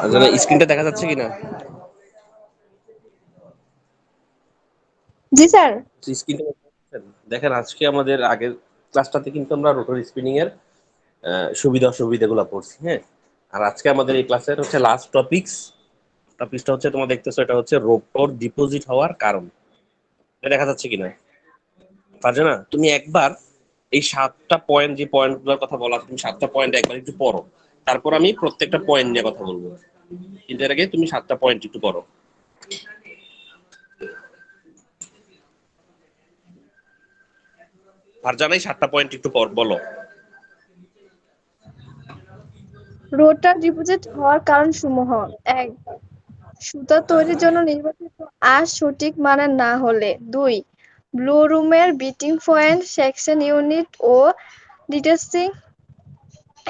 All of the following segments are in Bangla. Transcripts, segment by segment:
আসলে স্ক্রিনটা দেখা যাচ্ছে কিনা? জি স্যার। স্ক্রিনটা দেখেন, আজকে আমাদের আগের ক্লাসটাতে কিন্তু আমরা রোটরি স্পিনিং এর সুবিধা অসুবিধাগুলো পড়ছি, হ্যাঁ। আর আজকে আমাদের এই ক্লাসের হচ্ছে লাস্ট টপিকসটা হচ্ছে তোমরা দেখতেছো, এটা হচ্ছে রোটর ডিপোজিট হওয়ার কারণ। এটা দেখা যাচ্ছে কিনা? ফারজানা, তুমি একবার এই 7টা পয়েন্ট, যে পয়েন্টগুলোর কথা বলা, তুমি 7টা পয়েন্ট একবার একটু পড়ো, তারপর আমি প্রত্যেকটা পয়েন্ট নিয়ে কথা বলবো। কিন্তু এর আগে তুমি 7টা পয়েন্ট একটু পড়ো। ফারজানা, এই 7টা পয়েন্ট একটু বলো। রোটার ডিপোজিট হওয়ার কারণসমূহ: ১. সুতা তৈরির জন্য নির্বাচিত আঁশ সঠিক মানের না হলে। ২. ব্লু রুমের বিটিং পয়েন্ট, সেকশন ইউনিট ও ডিটেস্টিং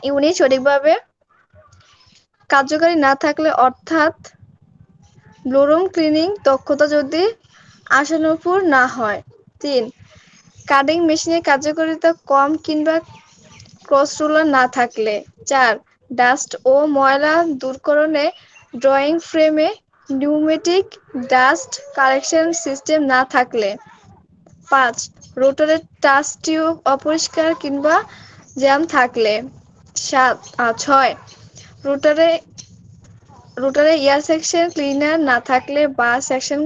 ইউনিট সঠিকভাবে কার্যকারী না থাকলে, অর্থাৎ ব্লুরুম ক্লিনিং দক্ষতা যদি আশানুরূপ না হয়। ৩. কাটিং মেশিনের কার্যকারিতা কম কিংবা ক্রস রোলার না থাকলে। ৪. ডাস্ট ও ময়লা দূরকরণে ড্রয়িং ফ্রেমে নিউমেটিক ডাস্ট কালেকশন সিস্টেম না থাকলে। ৫. রোটারের টাচ টিউব অপরিষ্কার কিংবা জ্যাম থাকলে। ৬. রোটারে রোটারে এয়ার সেকশন ক্লিনার না থাকলে বা সেকশন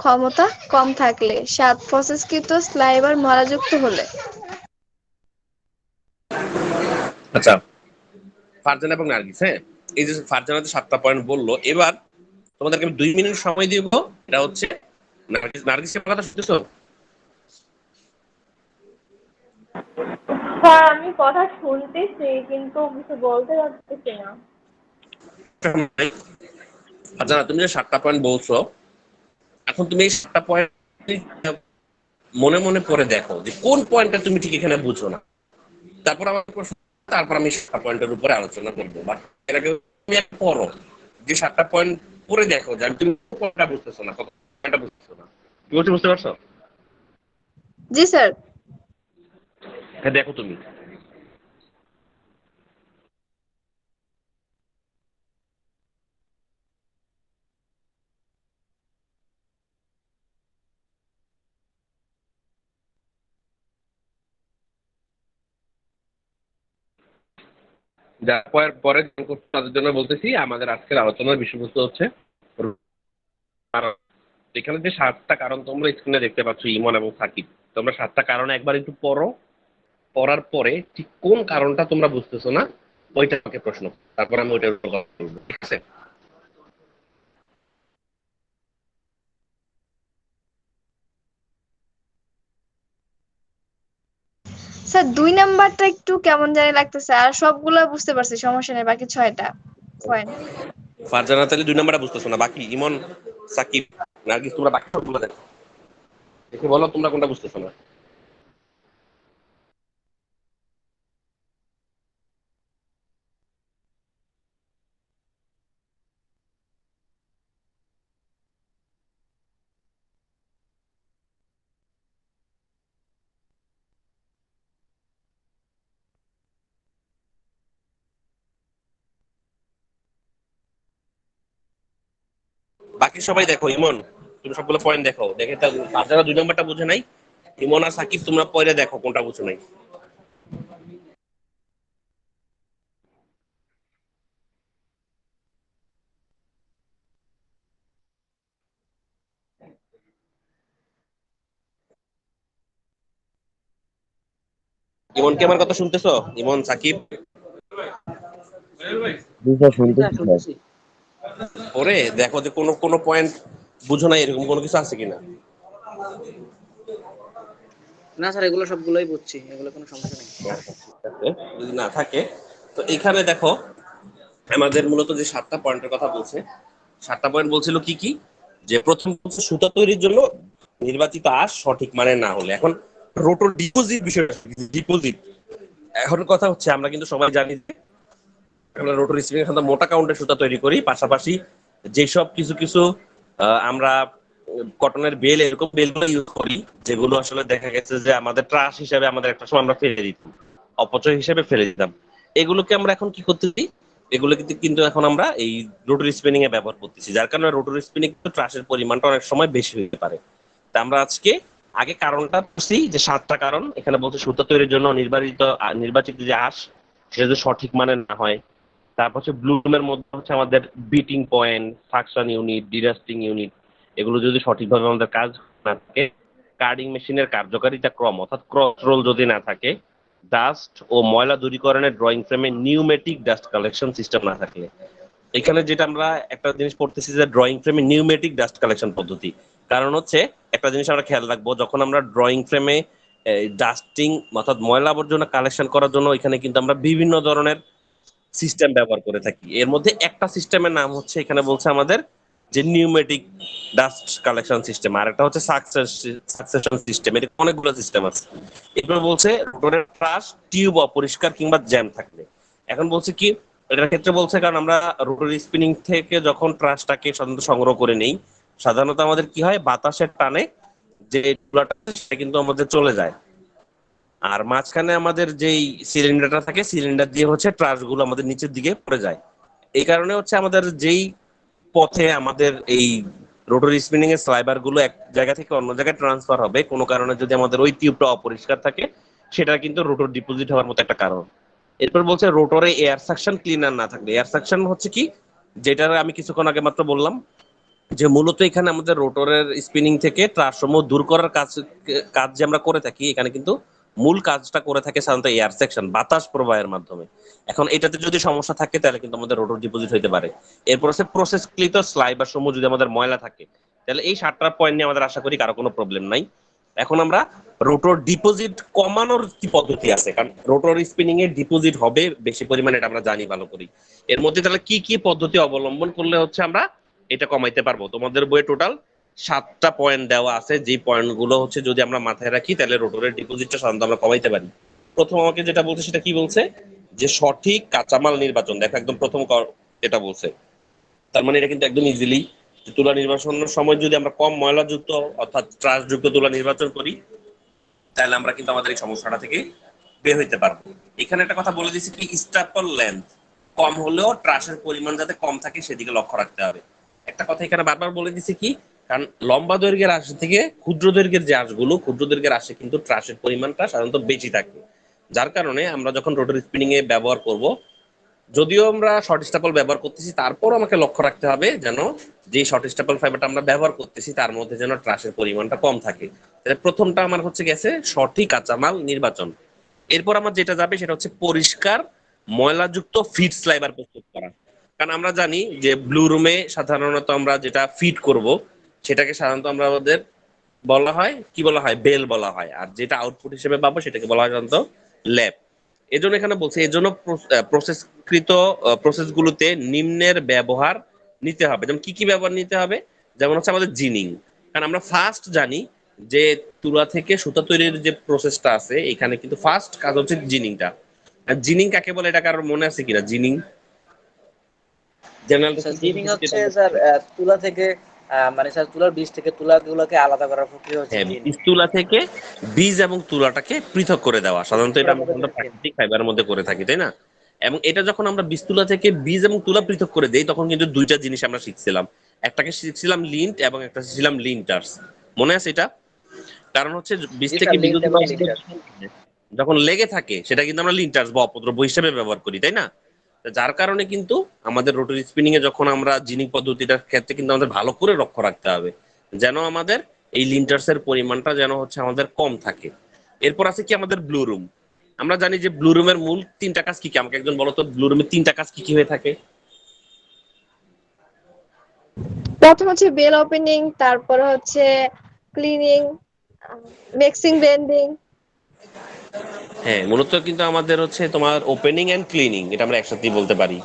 ক্ষমতা কম থাকলে। ৭. প্রসেসকৃত স্লাইবার ময়লাযুক্ত হলে। আচ্ছা, ফারজানা এবং নার্গিস, হ্যাঁ, এই যে ফারজানা তো 7টা পয়েন্ট বললো, এবার তোমাদেরকে আমি 2 মিনিট সময় দিব। এটা হচ্ছে নার্গিসের কথা শুনতেছো? স্যার আমি কথা শুনতেছি কিন্তু কিছু বলতে পারতেছি না। ফারজানা, তুমি যে 7টা পয়েন্ট বলছো, এখন তুমি এই 7টা পয়েন্ট মনে মনে পড়ে দেখো যে কোন পয়েন্টটা তুমি ঠিক এখানে বুঝো না। তারপর আমার প্রশ্ন, তারপর আমি 7টা পয়েন্টের উপরে আলোচনা করবো। বাট এর আগে তুমি পড়ো, যে 7টা পয়েন্ট পড়ে দেখো যে তুমি কোনটা বুঝতেছো না, কত পয়েন্টটা বুঝতেছো না। কি বলছি, বুঝতে পারছো? জি স্যার। হ্যাঁ, দেখো তুমি। যা পরে তাদের জন্য বলতেছি, আমাদের আজকের আলোচনার বিষয়বস্তু হচ্ছে কারণ। এখানে যে 7টা কারণ তোমরা স্ক্রিনে দেখতে পাচ্ছ, ইমন এবং সাকিব, তোমরা 7টা কারণ একবার একটু পড়ো। পড়ার পরে ঠিক কোন কারণটা তোমরা বুঝতেছো না, ওইটা আমাকে প্রশ্ন, তারপর আমি ওইটার উপর কথা বলবো, ঠিক আছে? স্যার ২ নাম্বারটা একটু কেমন জানি লাগতেছে, আর সবগুলা বুঝতে পারছি, সমস্যা নেই, বাকি ৬টা পয়েন্ট। ফারজানা তাহলে 2 নাম্বারটা বুঝতেছো না, বাকি ইমন, সাকিব, নার্গিস, তোমরা বাকি সবগুলো দেখো, দেখে বলো তোমরা কোনটা বুঝতেছো না। বাকি সবাই দেখো, ইমন তুমি সবগুলো পয়েন্ট দেখো, দেখে ফারজানা 2 নাম্বারটা বুঝে নাই, ইমন আর সাকিব তোমরা পরে দেখো কোনটা বুঝো নাই। ইমন কি আমার কথা শুনতেছো? ইমন, সাকিব, জি স্যার, জি স্যার শুনতেছি স্যার। শুনতেছি। পরে দেখো যে কোনো কোনো পয়েন্ট বুঝো নাই, এরকম কোনো কিছু আছে কিনা। না স্যার, এগুলো সবগুলোই বুঝছি, এগুলো কোনো সমস্যা নেই। আচ্ছা, ঠিক আছে। যদি না থাকে তো এখানে দেখো, আমাদের মূলত যে 7টা পয়েন্টের কথা বলছে, 7টা পয়েন্ট বলছিল কি কি, যে প্রথম হচ্ছে সুতা তৈরির জন্য নির্বাচিত আঁশ সঠিক মানে না হলে। এখন রোটর ডিপোজিট বিষয়, ডিপোজিট, এখন কথা হচ্ছে আমরা কিন্তু সবাই জানি যে আমরা রোটর স্পিনিং এর সাথে মোটা কাউন্টের সুতা তৈরি করি, পাশাপাশি যেসব কিছু কিছু আমরা কটনের বেল, এরকম বেলগুলো ইউজ করি, যেগুলো আসলে দেখা গেছে যে আমাদের ট্রাশ হিসেবে আমাদের একটা সময় আমরা ফেলে দিতাম, অপচয় হিসেবে ফেলে দিতাম। এগুলোকে আমরা এখন কি করতেছি, এগুলো কিন্তু এখন আমরা এই রোটারি স্পিনিং এ ব্যবহার করতেছি, যার কারণে রোটারি স্পিনিং কিন্তু ট্রাশের পরিমাণটা অনেক সময় বেশি হতে পারে। তা আমরা আজকে আগে কারণটা বুঝছি যে 7টা কারণ এখানে বলছে সুতা তৈরির জন্য নির্বাচিত যে আঁশ সেটা যদি সঠিক মানের না হয়। তারপর হচ্ছে ব্লুমের মধ্যে হচ্ছে আমাদের beating point, suction unit, dedusting unit, এগুলো যদি সঠিকভাবে আমাদের কাজ না থাকে, কার্ডিং মেশিনের কার্যকারিতা ক্রম অর্থাৎ ক্রস রোল যদি না থাকে, ডাস্ট ও ময়লা দূরীকরণের ড্রয়িং ফ্রেমে নিউমেটিক ডাস্ট কালেকশন সিস্টেম না থাকলে। এখানে যেটা আমরা একটা জিনিস পড়তেছি যে ড্রয়িং ফ্রেমে নিউমেটিক ডাস্ট কালেকশন পদ্ধতি। কারণ হচ্ছে একটা জিনিস আমরা খেয়াল রাখবো, যখন আমরা ড্রয়িং ফ্রেমে ডাস্টিং অর্থাৎ ময়লা আবর্জনা কালেকশন করার জন্য এখানে কিন্তু আমরা বিভিন্ন ধরনের সিস্টেম ব্যবহার করে থাকি। এর মধ্যে একটা সিস্টেমের নাম হচ্ছে এখানে বলছে আমাদের যে নিউমেটিক ডাস্ট কালেকশন সিস্টেম, আর একটা হচ্ছে সাকসেশন সিস্টেম। এর অনেকগুলো সিস্টেম আছে। এরপর বলছে রোডের ট্রাশ টিউব অপরিষ্কার কিংবা জ্যাম থাকলে। এখন বলছে কি, এটার ক্ষেত্রে বলছে কারণ আমরা রোটারি স্পিনিং থেকে যখন ট্রাশটাকে সাধারণত সংগ্রহ করে নেই, সাধারণত আমাদের কি হয়, বাতাসের টানে যে তুলাটা সেটা কিন্তু আমাদের চলে যায়। আর মাঝখানে আমাদের যেই সিলিন্ডারটা থাকে, সিলিন্ডার দিয়ে হচ্ছে ট্রাশ গুলো আমাদের নিচের দিকে পড়ে যায়। এই কারণে হচ্ছে আমাদের যেই পথে আমাদের এই রোটারি স্পিনিং এর স্লাইবার গুলো এক জায়গা থেকে অন্য জায়গায় ট্রান্সফার হবে, কোনো কারণে যদি আমাদের ওই টিউবটা অপরিষ্কার থাকে, সেটা কিন্তু রোটর ডিপোজিট হওয়ার মতো একটা কারণ। এরপর বলছে রোটরে এয়ার সাকশন ক্লিনার না থাকলে। এয়ার সাকশন হচ্ছে কি, যেটা আমি কিছুক্ষণ আগে মাত্র বললাম, যে মূলত এখানে আমাদের রোটরের স্পিনিং থেকে ট্রাস সমূহ দূর করার কাজ কাজ যে আমরা করে থাকি, এখানে কিন্তু মূল কাজটা করে থাকে সাধারণত এয়ার সেকশন, বাতাস প্রবাহের মাধ্যমে। এখন এটাতে যদি সমস্যা থাকে তাহলে কিন্তু আমাদের রোটর ডিপোজিট হতে পারে। এরপর হচ্ছে প্রসেসকৃত স্লাইবার সমূহ যদি আমাদের ময়লা থাকে, তাহলে এই 7টা পয়েন্ট নিয়ে আমাদের আশা করি কারো কোনো প্রবলেম নাই। এখন আমরা রোটর ডিপোজিট কমানোর কি পদ্ধতি আছে, কারণ রোটর স্পিনিং এর ডিপোজিট হবে বেশি পরিমাণে, এটা আমরা জানি ভালো করি। এর মধ্যে তাহলে কি কি পদ্ধতি অবলম্বন করলে হচ্ছে আমরা এটা কমাইতে পারবো। তোমাদের বইয়ে টোটাল 7টা পয়েন্ট দেওয়া আছে, যে পয়েন্ট গুলো হচ্ছে যদি আমরা মাথায় রাখি তাহলে রোটরের ডিপোজিটটা সাধারণত আমরা কমাইতে পারি। প্রথম আমাকে যেটা বলছে সেটা কি বলছে, যে সঠিক কাঁচামাল নির্বাচন। দেখো একদম প্রথম এটা বলছে, তার মানে এটা কিন্তু একদম ইজিলি, তুলা নির্বাচনের সময় যদি আমরা কম ময়লাযুক্ত অর্থাৎ ট্রাশ যুক্ত তুলা নির্বাচন করি, তাহলে আমরা কিন্তু আমাদের এই সমস্যাটা থেকে বের হইতে পারবো। এখানে একটা কথা বলে দিচ্ছি কি, স্টাপল লেন্থ কম হলেও ট্রাশের পরিমাণ যাতে কম থাকে সেদিকে লক্ষ্য রাখতে হবে। একটা কথা এখানে বারবার বলে দিচ্ছি কি, কারণ লম্বা দৈর্ঘ্যের আঁশ থেকে ক্ষুদ্র দৈর্ঘ্যের যে আঁশগুলো, ক্ষুদ্র দৈর্ঘ্যের আঁশে কিন্তু ট্রাশের পরিমাণটা সাধারণত বেশি থাকে। যার কারণে আমরা যখন রোটারি স্পিনিং এ ব্যবহার করব, যদিও আমরা শর্ট স্টাপল ব্যবহার করতেছি, তারপর আমাকে লক্ষ্য রাখতে হবে যেন যে শর্ট স্টাপল ফাইবারটা আমরা ব্যবহার করতেছি তার মধ্যে যেন ট্রাশের পরিমাণটা কম থাকে। তাহলে প্রথমটা আমার হচ্ছে গেছে সঠিক কাঁচামাল নির্বাচন। এরপর আমার যেটা যাবে সেটা হচ্ছে পরিষ্কার ময়লাযুক্ত ফিড স্লাইবার প্রস্তুত করা। কারণ আমরা জানি যে ব্লু রুমে সাধারণত আমরা যেটা ফিড করব সেটাকে সাধারণত আমরা আমাদের বলা হয় কি বলা হয়, বেল বলা হয়, আর যেটা আউটপুট হিসেবে পাবো সেটাকে বলা হয় সাধারণত ল্যাব। এজন্য এখানে বলছে এজন্য প্রসেসকৃত প্রসেসগুলোতে নিম্নের ব্যবহার নিতে হবে। যেমন কি কি ব্যবহার নিতে হবে, যেমন হচ্ছে আমাদের জিনিং। কারণ আমরা ফার্স্ট জানি যে তুলা থেকে সুতা তৈরির যে প্রসেসটা আছে, এখানে কিন্তু ফার্স্ট কাজ হচ্ছে জিনিংটা। আর জিনিং কাকে বলে এটা কারোর মনে আছে কিনা, জিনিং জেনারেল স্যার জিনিং হচ্ছে স্যার তুলা থেকে মানে স্যার তুলার বীজ থেকে তুলাগুলোকে আলাদা করার প্রক্রিয়া হচ্ছে হ্যাঁ, জিনিং। বীজ তুলা থেকে বীজ এবং তুলাটাকে পৃথক করে দেওয়া, সাধারণত এটা করার আমরা পদ্ধতি জিনিং। প্রাকৃতিক ফাইবারের মধ্যে করে থাকি, তাই না? এবং এটা যখন আমরা বীজ তুলা থেকে বীজ এবং তুলা পৃথক করে দেই, তখন কিন্তু দুইটা জিনিস আমরা শিখছিলাম। একটাকে শিখছিলাম লিন্ট এবং একটা শিখছিলাম লিন্টার্স। মনে আছে এটা? কারণ হচ্ছে বীজ জি থেকে স্যার, বীজ লিন্ট এবং লিন্টার। যখন লেগে থাকে সেটা কিন্তু আমরা লিন্টার্স বা অপদ্রব্য হিসেবে ব্যবহার করি, তাই না? তো যার কারণে কিন্তু আমাদের রোটারি স্পিনিং এ যখন আমরা জিনিং পদ্ধতিটার ক্ষেত্রে কিন্তু আমাদের ভালো করে লক্ষ্য রাখতে হবে যেন আমাদের এই লিন্টার্স এর পরিমাণটা যেন হচ্ছে আমাদের কম থাকে। এরপর আছে কি আমাদের ব্লু রুম। আমরা জানি যে ব্লু রুমের মূল 3টা কাজ কি কি, আমাকে একজন বলো তো ব্লু রুমের 3টা কাজ কি কি হয়ে থাকে। প্রথম হচ্ছে বেল ওপেনিং, তারপরে হচ্ছে ক্লিনিং, মিক্সিং, ব্লেন্ডিং। হ্যাঁ, মূলত কিন্তু আমাদের হচ্ছে তোমার ওপেনিং এন্ড ক্লিনিং, এটা আমরা একসাথেই বলতে পারি,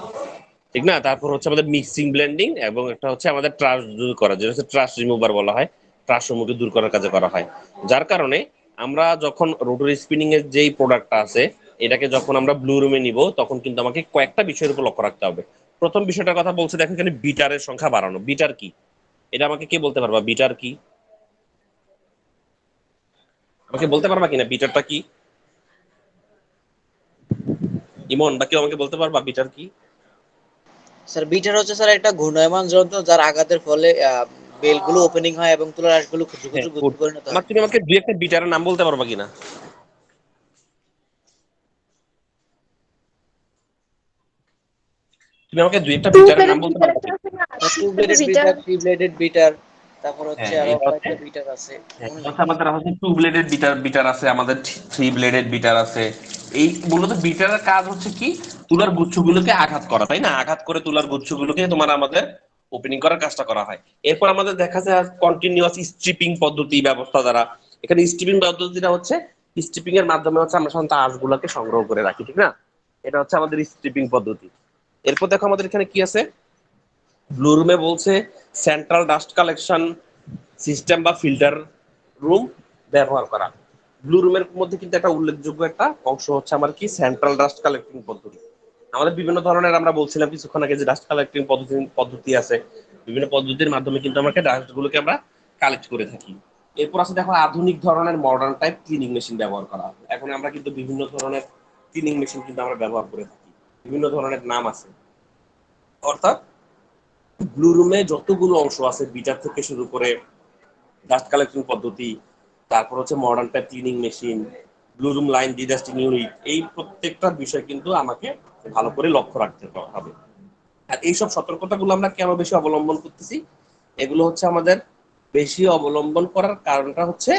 ঠিক না? তারপর হচ্ছে আমাদের মিক্সিং ব্লেন্ডিং, এবং একটা হচ্ছে আমাদের ট্রাশ দূর করা, যেটা হচ্ছে ট্রাশ রিমুভার বলা হয়, ট্রাশ সমূহকে দূর করার কাজে করা হয়। যার কারণে আমরা যখন রোটারি স্পিনিং এর যেই প্রোডাক্টটা আছে এটাকে যখন আমরা ব্লু রুমে নিব, তখন কিন্তু আমাকে কয়েকটা বিষয়ের উপর লক্ষ্য রাখতে হবে। প্রথম বিষয়টার কথা বলছে, দেখেন এখানে বিটারের সংখ্যা বাড়ানো। বিটার কি, এটা আমাকে কে বলতে পারবা? বিটার কি, আমাকে বলতে পারবা কিনা বিটারটা কি? ইমন বা কেউ আমাকে বলতে পারবা বিটার কি? স্যার বিটার হচ্ছে স্যার একটা ঘূর্ণায়মান যন্ত্র যার আঘাতের ফলে বেলগুলো ওপেনিং হয় এবং তুলার আঁশগুলো ক্ষুদ্র হ্যাঁ, ক্ষুদ্র good. বুদবুদে পরিণত হয়। তুমি আমাকে দুই একটা বিটারের নাম বলতে পারবা কিনা? তুমি আমাকে দুই একটা টু বিটারের নাম ব্লেডেড বলতে বিটার পারবা একটা কিনা? আছে না, টু সুন্দর bladed bitter. Bitter, three bladed bitter, তারপর হচ্ছে হ্যাঁ, আরো এটা হচ্ছে, কয়েকটা বিটার আছে, হ্যাঁ, মনে এটা নেই। হচ্ছে আমাদের হচ্ছে টু ব্লেডেড বিটার বিটার আছে, আমাদের থ্রি ব্লেডেড বিটার আছে। এই মূলত বিটারের কাজ হচ্ছে কি, তুলার গুচ্ছগুলোকে আঘাত করা, তাই না? আঘাত করে তুলার গুচ্ছগুলোকে তোমার আমাদের ওপেনিং করার কাজটা করা হয়। এরপর আমাদের দেখা যায় কন্টিনিউয়াস স্ট্রিপিং পদ্ধতি ব্যবস্থা দ্বারা, এখানে স্ট্রিপিং পদ্ধতিটা হচ্ছে স্ট্রিপিং এর মাধ্যমে হচ্ছে আমরা সাধারণত আঁশগুলোকে সংগ্রহ করে রাখি, ঠিক না? এটা হচ্ছে আমাদের স্ট্রিপিং পদ্ধতি। এরপর দেখো আমাদের এখানে কি আছে, ব্লু রুমে বলছে সেন্ট্রাল ডাস্ট কালেকশন সিস্টেম বা ফিল্টার রুম ব্যবহার করা। ব্লু রুমের মধ্যে কিন্তু একটা উল্লেখযোগ্য একটা অংশ হচ্ছে আমার কি, সেন্ট্রাল ডাস্ট কালেক্টিং পদ্ধতি। আমাদের বিভিন্ন ধরনের, আমরা বলছিলাম কিছুক্ষণ আগে যে ডাস্ট কালেক্টিং পদ্ধতি পদ্ধতি আছে, বিভিন্ন পদ্ধতির মাধ্যমে কিন্তু আমাকে ডাস্ট গুলোকে আমরা কালেক্ট করে থাকি। এরপর আছে দেখো আধুনিক ধরনের মডার্ন টাইপ ক্লিনিং মেশিন ব্যবহার করা। এখন আমরা কিন্তু বিভিন্ন ধরনের ক্লিনিং মেশিন কিন্তু আমরা ব্যবহার করে থাকি, বিভিন্ন ধরনের নাম আছে। অর্থাৎ ব্লু রুমে যতগুলো অংশ আছে, বিটার থেকে শুরু করে ডাস্ট কালেকশন পদ্ধতি, তারপর হচ্ছে modern type cleaning machine, blow room line dedusting unit, এই প্রত্যেকটা বিষয় কিন্তু আমাকে ভালো করে লক্ষ্য রাখতে হবে। আর এইসব সতর্কতাগুলো আমরা কেন বেশি অবলম্বন করতেছি, এগুলো হচ্ছে আমাদের বেশি অবলম্বন করার কারণটা হচ্ছে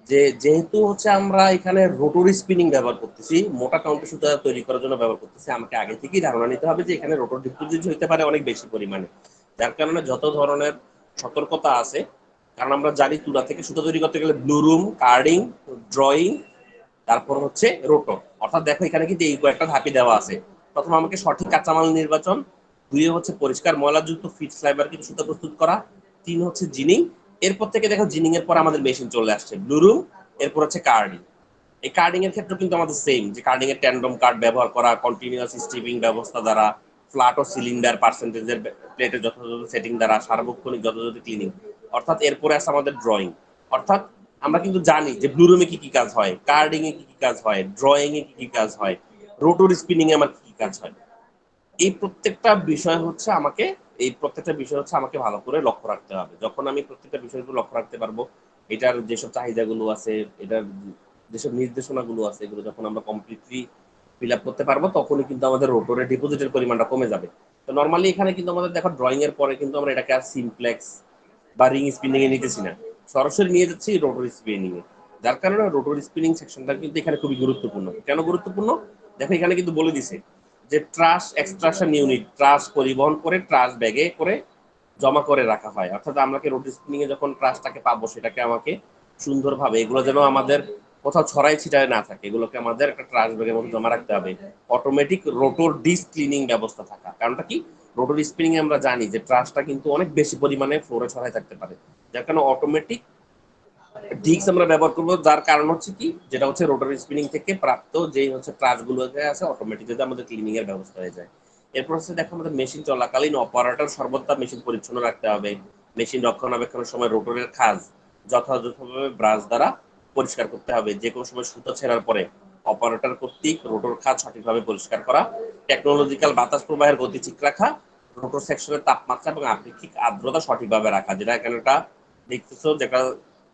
যে যেহেতু হচ্ছে আমরা এখানে রোটরি স্পিনিং ব্যবহার করতেছি, মোটা কাউন্টের সুতা তৈরি করার জন্য ব্যবহার করতেছি, আমাকে আগে থেকেই ধারণা নিতে হবে যে এখানে রোটর ডিপোজিট হতে পারে অনেক বেশি পরিমাণে। যার কারণে যত ধরনের সতর্কতা আছে, কারণ আমরা জানি তুলা থেকে সুতা তৈরি করতে গেলে ব্লু রুম, কার্ডিং, ড্রয়িং, তারপর হচ্ছে রোটর। অর্থাৎ দেখো এখানে কিন্তু এই কয়েকটা ধাপি দেওয়া আছে। প্রথম আমাকে সঠিক কাঁচামাল নির্বাচন, দুই হচ্ছে পরিষ্কার ময়লাযুক্ত ফিক্স ফাইবার কিছু সুতা প্রস্তুত করা, তিন হচ্ছে জিনিং। এরপর থেকে দেখো জিনিং এর পর আমাদের মেশিন চলে আসছে ব্লু রুম, এরপর হচ্ছে কার্ডিং। এই কার্ডিং এর ক্ষেত্রে কিন্তু আমাদের সেম, যে কার্ডিং এর ট্যান্ডম কার্ড ব্যবহার করা, কন্টিনিউয়াস স্ট্রিপিং ব্যবস্থা দ্বারা, ফ্ল্যাট ও সিলিন্ডার পার্সেন্টেজের প্লেটের যথাযথ সেটিং দ্বারা, সার্বক্ষণিক যথাযথ ক্লিনিং। অর্থাৎ এরপরে আছে আমাদের ড্রয়িং। অর্থাৎ আমরা কিন্তু জানি যে ব্লু রুমে কি কি কাজ হয়, কার্ডিং এ কি কি কাজ হয়, ড্রয়িং এ কি কি কাজ হয়, রোটর স্পিনিং এ আমার কি কি কাজ হয়। এই প্রত্যেকটা বিষয় হচ্ছে আমাকে, এই প্রত্যেকটা বিষয় হচ্ছে আমাকে ভালো করে লক্ষ্য রাখতে হবে। যখন আমি প্রত্যেকটা বিষয়গুলো লক্ষ্য রাখতে পারবো, এটার যেসব চাহিদাগুলো আছে, এটার যেসব নির্দেশনাগুলো আছে, এগুলো যখন আমরা কমপ্লিটলি ফিল আপ করতে পারবো, তখনই কিন্তু আমাদের রোটরের ডিপোজিটের পরিমাণটা কমে যাবে। তো নর্মালি এখানে কিন্তু আমাদের দেখো ড্রয়িং এর পরে কিন্তু আমরা এটাকে আর সিমপ্লেক্স বা রিং স্পিনিং এ নিতেছি না, সরাসরি নিয়ে যাচ্ছি রোটর স্পিনিং এ। যার কারণে রোটর স্পিনিং সেকশনটা কিন্তু এখানে খুবই গুরুত্বপূর্ণ। কেন গুরুত্বপূর্ণ, দেখো এখানে কিন্তু বলে দিছে যে ট্রাশ এক্সট্রাকশন ইউনিট, ট্রাশ পরিবহন করে ট্রাশ ব্যাগে করে জমা করে রাখা হয়। অর্থাৎ আমাকে রোড স্পিনিং এ যখন ট্রাশটাকে পাবো, সেটাকে আমাকে সুন্দরভাবে, এগুলো যেন আমাদের কোথাও ছড়াই ছিটায় না থাকে, এগুলোকে আমাদের একটা ট্রাশ ব্যাগের মধ্যে জমা রাখতে হবে। অটোমেটিক রোটর ডিস ক্লিনিং ব্যবস্থা থাকা, কারণটা কি, রোটর স্পিনিং এ আমরা জানি যে ট্রাশটা কিন্তু অনেক বেশি পরিমাণে ফ্লোরে ছড়াই থাকতে পারে। যার কারণে অটোমেটিক ডিস্ক আমরা ব্যবহার করবো। যার কারণ হচ্ছে কি, যেটা হচ্ছে রোটার স্পিনিং থেকে প্রাপ্ত যেই হচ্ছে ট্রাশ গুলো আছে, অটোমেটিক যাতে আমাদের ক্লিনিং এর ব্যবস্থা হয়ে যায়। এরপর হচ্ছে দেখো আমাদের মেশিন চলাকালীন অপারেটর সর্বদা মেশিন পরিচ্ছন্ন রাখতে হবে। মেশিন রক্ষণাবেক্ষণের সময় রোটরের খাঁজ যথাযথভাবে ব্রাশ দ্বারা পরিষ্কার করতে হবে। যে কোনো সময় সুতো ছেঁড়ার পরে অপারেটর কর্তৃক রোটর খাঁজ সঠিকভাবে পরিষ্কার করা। টেকনোলজিক্যাল বাতাস প্রবাহের গতি ঠিক রাখা, রোটর সেকশনের তাপমাত্রা এবং আপেক্ষিক আর্দ্রতা সঠিকভাবে রাখা, যেটা এখানে একটা দেখতেছো, যেটা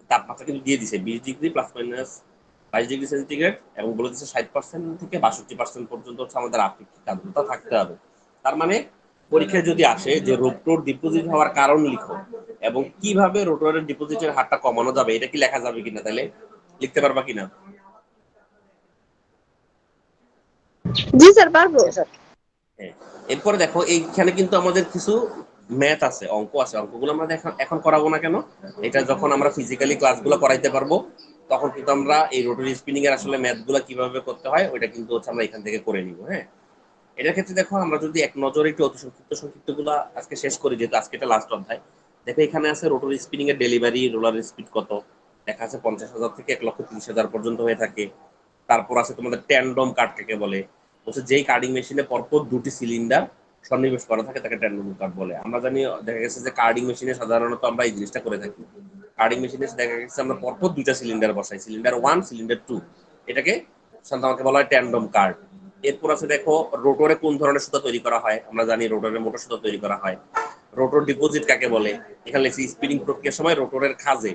তাপমাত্রা কিন্তু দিয়ে দিছে 20 degree plus minus 22 degree centigrade, এবং বলে দিচ্ছে 60% থেকে 62% পর্যন্ত হচ্ছে আমাদের আপেক্ষিক আর্দ্রতা থাকতে হবে। তার মানে পরীক্ষায় যদি আসে যে রোটর ডিপোজিট হওয়ার কারণ লিখো এবং কিভাবে রোটরের ডিপোজিটের হারটা কমানো যাবে, এটা কি লেখা যাবে কিনা, তাহলে লিখতে পারবা কিনা? জি স্যার, পারবো। স্যার হ্যাঁ। এরপরে দেখো এইখানে কিন্তু আমাদের কিছু ম্যাথ আছে, অঙ্ক আছে। অঙ্কগুলো আমরা এখন এখন করাবো না কেন, এটা যখন আমরা ফিজিক্যালি ক্লাসগুলো করাইতে পারবো, তখন কিন্তু আমরা এই রোটারি স্পিনিং এর আসলে ম্যাথগুলো কিভাবে করতে হয় ওইটা কিন্তু হচ্ছে আমরা এখান থেকে করে নিব। হ্যাঁ, এটার ক্ষেত্রে দেখো আমরা যদি এক নজরে একটু অতি সংক্ষিপ্ত সংক্ষিপ্ত গুলো আজকে শেষ করি, যেহেতু আজকে এটা লাস্ট অধ্যায়। দেখো এখানে আছে রোটারি স্পিনিং এর ডেলিভারি রোলার স্পিড কত, দেখা আছে 50,000 থেকে 1,30,000 পর্যন্ত হয়ে থাকে। তারপর আছে তোমাদের ট্যান্ডম কাট কাকে বলে, বলছে যেই কার্ডিং মেশিনে পরপর দুটি সিলিন্ডার সন্নিবেশ করা থাকে তাকে ট্যান্ডম কাট বলে। আমরা জানি, দেখা গেছে যে কার্ডিং মেশিনে সাধারণত আমরা এই জিনিসটা করে থাকি। কার্ডিং মেশিনে দেখা গেছে আমরা পরপর দুইটা সিলিন্ডার বসাই, সিলিন্ডার ওয়ান সিলিন্ডার টু, এটাকে সাধারণত আমাকে বলা হয় ট্যান্ডম কার্ড। এরপর আছে দেখো রোটরে কোন ধরনের সুতা তৈরি করা হয়। আমরা জানি রোটরে মোটর সুতা তৈরি করা হয়। রোটর ডিপোজিট কাকে বলে? এখানে লিখছি স্পিনিং প্রক্রিয়ার সময় রোটরের খাঁজে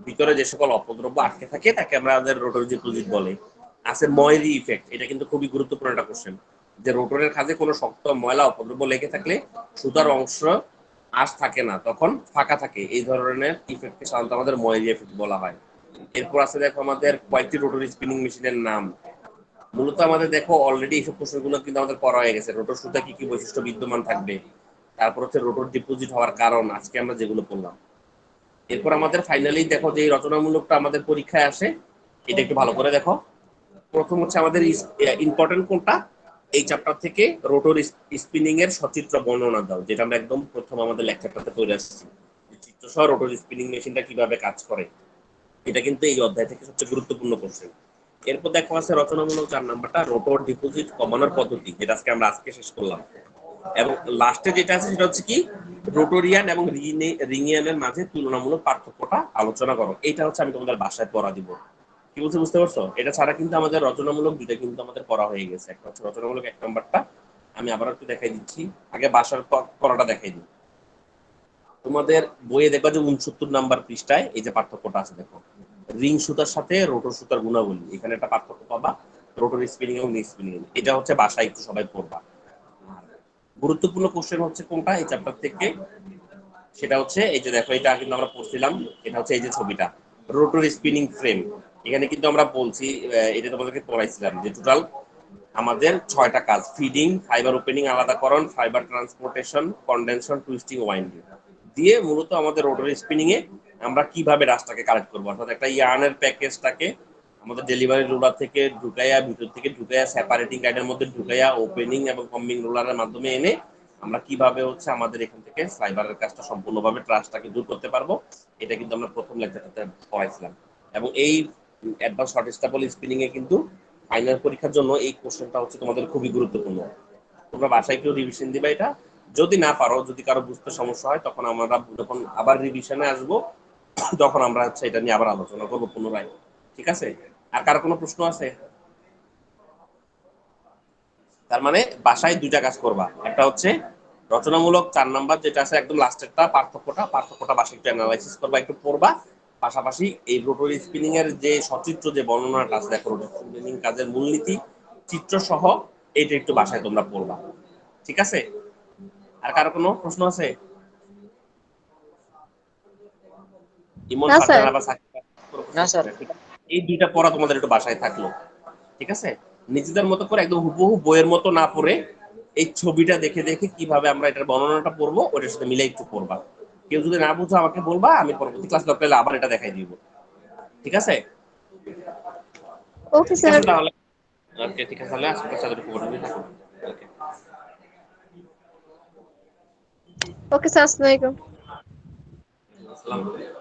ভিতরে যে সকল অপদ্রব্য আটকে থাকে তাকে আমাদের রোটর ডিপোজিট বলে। আছে ময়েরি ইফেক্ট, এটা কিন্তু খুবই গুরুত্বপূর্ণ একটা কোশ্চেন, যে রোটরের খাঁজে কোনো শক্ত ময়লা অপদ্রব্য লেগে থাকলে সুতার অংশ আঁশ থাকে না, তখন ফাঁকা থাকে। এই ধরনের ইফেক্টকে সাধারণত আমাদের ময়েরি ইফেক্ট বলা হয়। এরপর আছে দেখো আমাদের কয়েকটি রোটর স্পিনিং মেশিনের নাম। মূলত আমাদের দেখো অলরেডি এইসব প্রশ্নগুলো কিন্তু আমাদের পড়া হয়ে গেছে। রোটর সুতা কি কি বৈশিষ্ট্য বিদ্যমান থাকবে, তারপর হচ্ছে রোটর ডিপোজিট হওয়ার কারণ, আজকে আমরা যেগুলো পড়লাম। এরপর আমাদের ফাইনালি দেখো যে এই রচনামূলকটা আমাদের পরীক্ষায় আসে, এটা একটু ভালো করে দেখো। প্রথম হচ্ছে আমাদের ইম্পর্টেন্ট কোনটা, এই চ্যাপ্টার থেকে রোটর স্পিনিং এর সচিত্র বর্ণনা দাও, যেটা আমরা একদম প্রথম আমাদের লেকচারটাতে পড়ে আসছি, চিত্র সহ রোটর স্পিনিং মেশিনটা কিভাবে কাজ করে। এটা কিন্তু এই অধ্যায় থেকে সবচেয়ে গুরুত্বপূর্ণ কোশ্চেন। এরপর দেখো আছে রচনামূলক 4 নাম্বারটা রোটর ডিপোজিট কমানোর পদ্ধতি, যেটা আজকে শেষ করলাম। এবং লাস্টে যেটা আছে সেটা হচ্ছে কি, রোটোরিয়ান এবং রিংিয়ানের মাঝে তুলনামূলক পার্থক্যটা আলোচনা করো। এটা হচ্ছে আমি তোমাদের বাসায় পড়া দিব। কি বলছে বুঝতে পারছো? এটা ছাড়া কিন্তু আমাদের রচনামূলক দুইটা কিন্তু আমাদের পড়া হয়ে গেছে। একটা হচ্ছে রচনামূলক 1 নাম্বারটা, আমি আবার একটু দেখাই দিচ্ছি, আগে বাসার পড়াটা দেখাই দিই। তোমাদের বইয়ে দেখবা যে 69 নাম্বার পৃষ্ঠায় এই যে পার্থক্যটা আছে দেখো, রিং সুতার সাথে রোটর সুতার গুণাবলী, এখানে একটা পার্থক্য পাবা, রোটর স্পিনিং এবং রিং স্পিনিং। এটা হচ্ছে বাসায় একটু সবাই পড়বা। গুরুত্বপূর্ণ কোশ্চেন হচ্ছে কোনটা এই চ্যাপ্টার থেকে, সেটা হচ্ছে এই যে দেখো, এটা কিন্তু আমরা পড়ছিলাম, এটা হচ্ছে এই যে ছবিটা, রোটর স্পিনিং ফ্রেম। এখানে কিন্তু আমরা বলছি, এটা তোমাদেরকে পড়াইছিলাম যে টোটাল আমাদের 6টা কাজ: ফিডিং, ফাইবার ওপেনিং আলাদাকরণ, fibre transportation, condensation, twisting, winding দিয়ে মূলত আমাদের রোটর স্পিনিং এ আমরা কিভাবে রাস্তাকে কালেক্ট করবো, অর্থাৎ একটা ইয়ার্নের প্যাকেজটাকে আমাদের ডেলিভারি রোলার থেকে ঢুকাইয়া, ভিতর থেকে ঢুকাইয়া, সেপারেটিং গাইডের মধ্যে ঢুকাইয়া, ওপেনিং এবং কম্বিং রোলারের মাধ্যমে এনে আমরা কিভাবে হচ্ছে আমাদের এখান থেকে ফাইবারের কাজটা সম্পূর্ণভাবে ট্রাস্টটাকে দূর করতে পারবো। এটা কিন্তু আমরা প্রথম লেকচারটাতে পড়াইছিলাম। এবং এই অ্যাডভান্স শর্ট স্টাপল স্পিনিং এ কিন্তু ফাইনাল পরীক্ষার জন্য এই কোশ্চেনটা হচ্ছে তোমাদের খুবই গুরুত্বপূর্ণ। তোমরা বাসায় একটু রিভিশন দিবা এটা। যদি না পারো, যদি কারো বুঝতে সমস্যা হয়, তখন আমরা যখন আবার রিভিশনে আসবো, তখন আমরা হচ্ছে এটা নিয়ে আবার আলোচনা করবো পুনরায়। ঠিক আছে? আর কারো কোনো প্রশ্ন আছে? তার মানে বাসায় 2টা কাজ করবা, একটা হচ্ছে রচনামূলক 4 নাম্বার যেটা আছে একদম লাস্টেরটা, পার্থক্যটা বাসায় একটু অ্যানালাইসিস করবা, একটু পড়বা। পাশাপাশি এই রোটর স্পিনিং এর যে সচিত্র যে বর্ণনাটা আছে দেখো, রোটর স্পিনিং কাজের মূলনীতি চিত্র সহ, এইটা একটু বাসায় তোমরা পড়বা। ঠিক আছে? আর কারো কোনো প্রশ্ন আছে? ইমন, না স্যার। ফারজানা বা সাকিব, কোনো প্রশ্ন না আছে স্যার। কিনা? ঠিক আছে, এই 2টা পড়া তোমাদের একটু বাসায় থাকলো। ঠিক আছে? নিজেদের মতো করে একদম হুবহু বইয়ের মতো না পড়ে এই ছবিটা দেখে দেখে কিভাবে আমরা এটার বর্ণনাটা পড়বো ওটার সাথে মিলে একটু পড়বা। কেউ যদি না বুঝো আমাকে বলবা, আমি পরবর্তী ক্লাস দরকার হলে আবার এটা দেখাই দিব। ঠিক আছে? ওকে ঠিক স্যার। আছে তাহলে। ওকে, ঠিক আছে তাহলে আজকে সাথে খবর নিয়ে থাকুন। ওকে। ওকে স্যার, আসসালামু আলাইকুম। আসসালামু আলাইকুম।